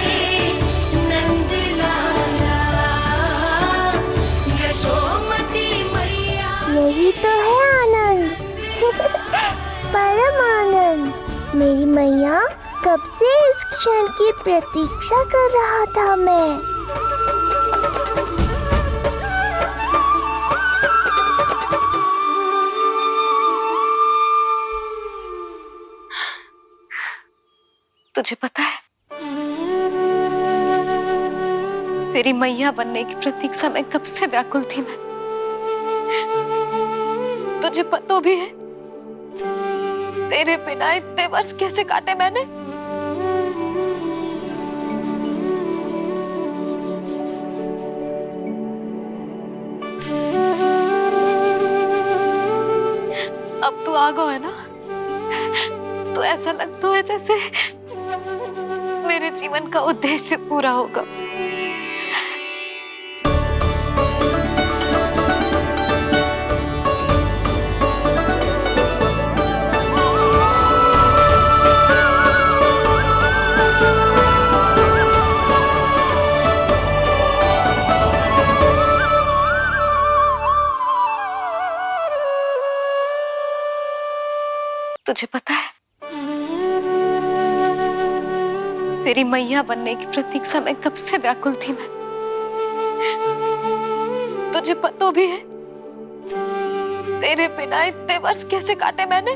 के नंद लाला, यशोमती मैया। यही तो है आनंद, परम आनंद। मेरी मैया, कब से इस क्षण की प्रतीक्षा कर रहा था मैं। तुझे पता है, तेरी मैया बनने की प्रतीक्षा में कब से व्याकुल थी मैं। तुझे पता भी है तेरे बिना इतने वर्ष कैसे काटे मैंने। अब तू आ गो है ना, तो ऐसा लगता है जैसे मेरे जीवन का उद्देश्य पूरा होगा। तुझे पता है, तेरी मैया बनने की प्रतीक्षा में कब से व्याकुल थी मैं। तुझे पता भी है तेरे बिना इतने वर्ष कैसे काटे मैंने।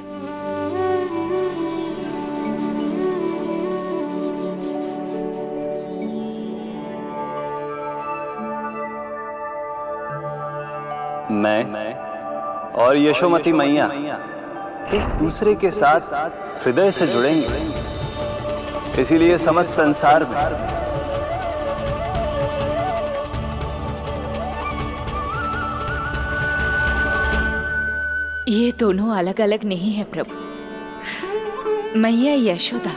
मैं और यशोमती मैया एक दूसरे के साथ हृदय से जुड़ेंगे। इसीलिए समस्त संसार में ये दोनों अलग अलग नहीं है प्रभु। मैया यशोदा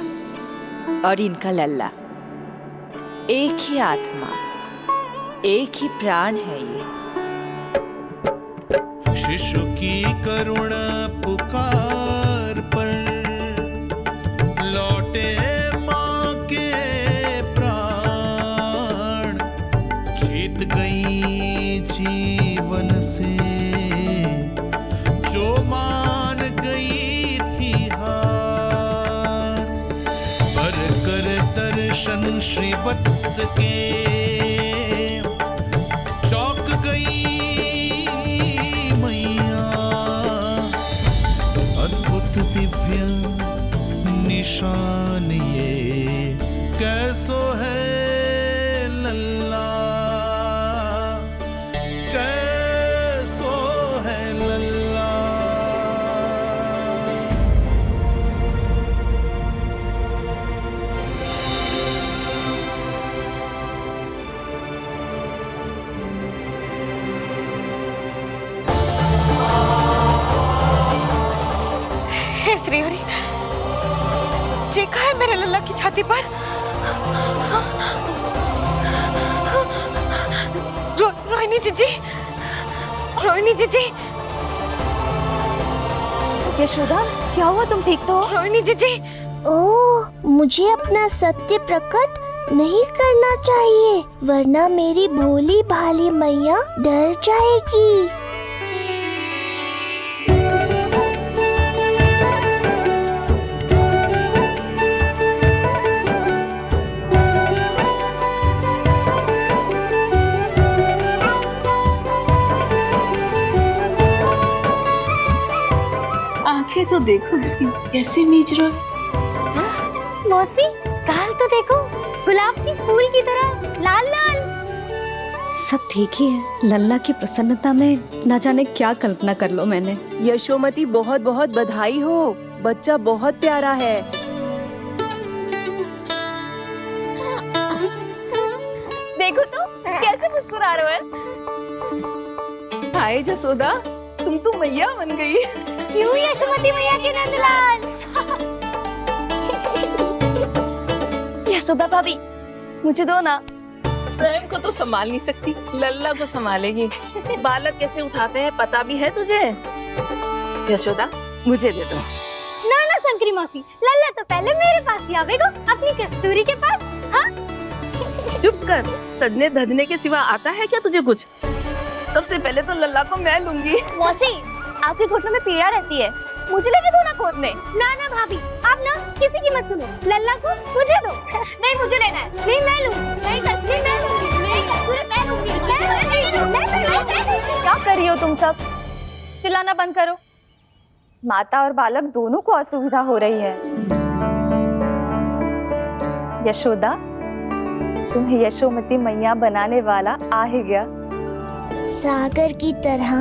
और इनका लल्ला एक ही आत्मा, एक ही प्राण है ये। शिशु की करुण पुकार पर लौटे माँ के प्राण, जीत गई जीवन से जो मान गई थी हार। पर कर दर्शन श्री वत्स के चौक गई मैया, अद्भुत दिव्य निशान ये कैसो है लल्ला, कैसो है लल्ला। हे श्री हरि, देखा है मेरे लल्ला की छाती पर रोहिणी जीजी, रोहिणी जीजी। यशोदा, क्या हुआ? तुम ठीक तो हो? रोहिणी जीजी। ओह, मुझे अपना सत्य प्रकट नहीं करना चाहिए, वरना मेरी भोली भाली मैया डर जाएगी। आंखें तो देखो इसकी कैसे मीच रहा है। मौसी, गाल तो देखो, गुलाब की फूल की तरह लाल लाल। सब ठीक ही है। लल्ला की प्रसन्नता में न जाने क्या कल्पना कर लो मैंने। यशोमती, बहुत बहुत बधाई हो, बच्चा बहुत प्यारा है। देखो तो कैसे मुस्कुरा रहे हो। हाय जसोदा, तुम तो मैया बन गई। क्यों यशोमती मैया के नंदलाल? यशोदा भाभी, मुझे दो ना। स्वयं को तो संभाल नहीं सकती, लल्ला को संभालेगी। बालक कैसे उठाते हैं पता भी है तुझे? यशोदा, मुझे दे दो। ना ना शंकरी मौसी, लल्ला तो पहले मेरे पास ही आवेगा, अपनी कस्तूरी के पास। हाँ? चुप कर, सजने धजने के सिवा आता है क्या तुझे कुछ? सबसे पहले तो लल्ला को मैं लूंगी। मौसी, आपके घुटनों में पीड़ा रहती है, मुझे लेके दो ना गोद में। ना ना भाभी, आप ना किसी की मत सुनो, लल्ला को मुझे दो। नहीं, मुझे लेना है। नहीं, मैं लूंगी। नहीं सच्ची मैं लूंगी। नहीं कस्तूरी मैं लूंगी। क्या कर रही हो तुम सब? चिल्लाना बंद करो। माता और बालक दोनों को असुविधा हो रही है। यशोदा, तुम्हें यशोमती मैया बनाने वाला आ ही गया। सागर की तरह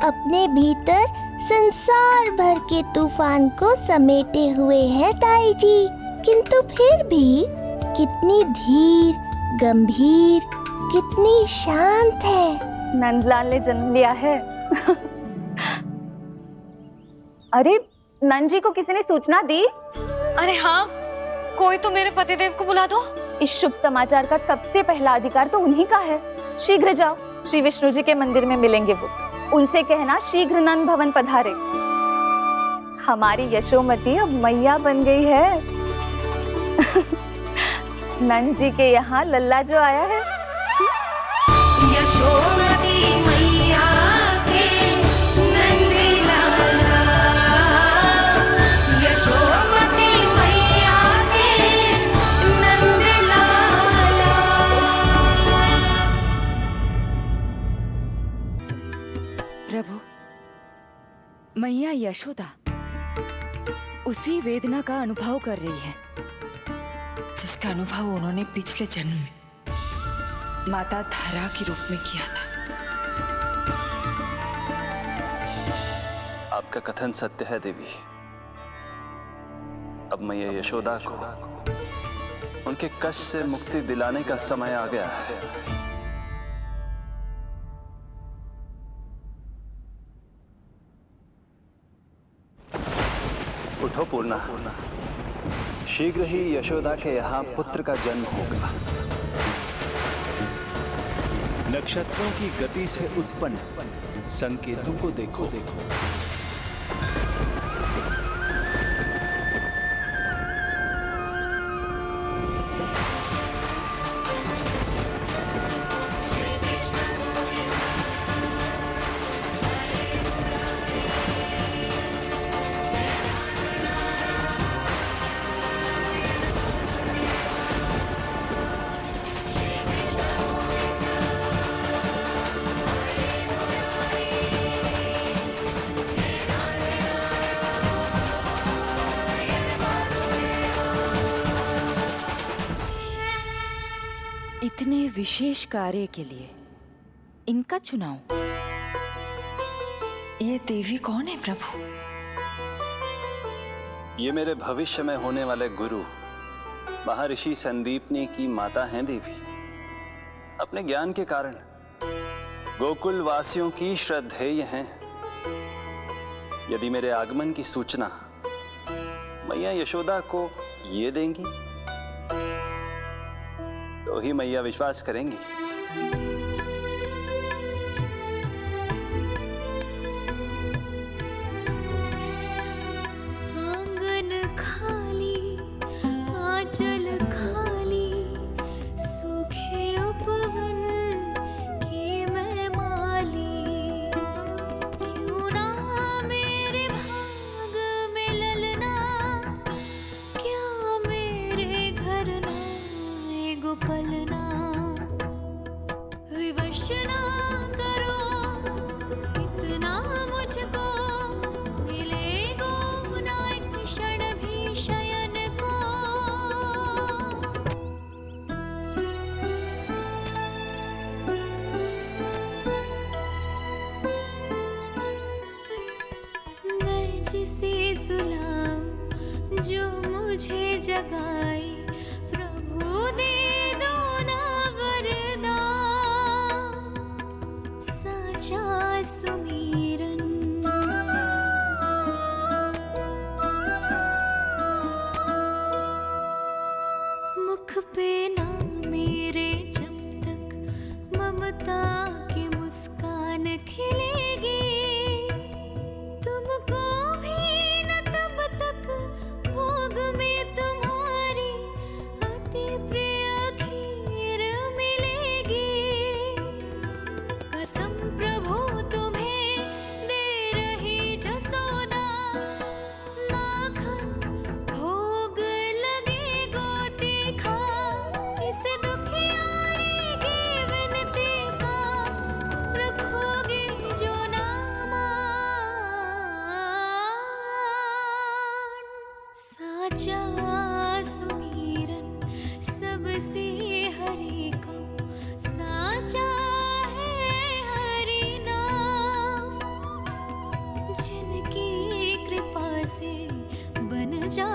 अपने भीतर संसार भर के तूफान को समेटे हुए हैं ताई जी, किंतु फिर भी कितनी धीर, गंभीर, कितनी शांत है। नंदलाल ने जन्म लिया है। अरे नंद जी को किसी ने सूचना दी? अरे हाँ, कोई तो मेरे पतिदेव को बुला दो। इस शुभ समाचार का सबसे पहला अधिकार तो उन्हीं का है। शीघ्र जाओ, श्री विष्णु जी के मंदिर में मिलेंगे वो। उनसे कहना शीघ्र नंद भवन पधारे। हमारी यशोमती अब मैया बन गई है। नंद जी के यहाँ लल्ला जो आया है। यशोमती मैया के नंदी लाला, यशोमती मैया के नंदी लाला। प्रभु, मैया यशोदा उसी वेदना का अनुभव कर रही है जिसका अनुभव उन्होंने पिछले जन्म में माता धारा के रूप में किया था। आपका कथन सत्य है देवी। अब मैया यशोदा को उनके कष्ट से मुक्ति दिलाने का समय आ गया है। उठो पूर्णा, शीघ्र ही यशोदा के यहाँ पुत्र का जन्म होगा। नक्षत्रों की गति से उत्पन्न संकेतों को देखो। इतने विशेष कार्य के लिए इनका चुनाव। ये देवी कौन है प्रभु? ये मेरे भविष्य में होने वाले गुरु महर्षि संदीपनी की माता हैं देवी। अपने ज्ञान के कारण गोकुल वासियों की श्रद्धेय हैं। यदि मेरे आगमन की सूचना मैया यशोदा को ये देंगी तो ही मैया विश्वास करेंगी। आंगन खाली, आंचल खाली, सूखे उपवन की मैं माली। क्यों ना मेरे भाग में ललना, क्या मेरे घर ना एगो पलना। विवश ना करो इतना मुझको, मिलेगो ना एक क्षण भी शयन को। मैं जिसे सुलाऊं जो मुझे जगाए, प्रभु दे दो ना वरदान। साचा सुमीरन मुख पे ना मेरे जब तक ममता की मुस्कान खिलेगी। तुमको भी न तब तक भोग में तुम्हारी अति प्रिय खीर मिलेगी। कसम प्रभु तुम्हें दे रही जसोदा, माखन भोग लगेगो तीखा। इस दुखियारी की विनती का रखोगे जो नामान। साचा सुमीरन सबसे हरि को, साचा है हरि नाम। जिनकी कृपा से बन जा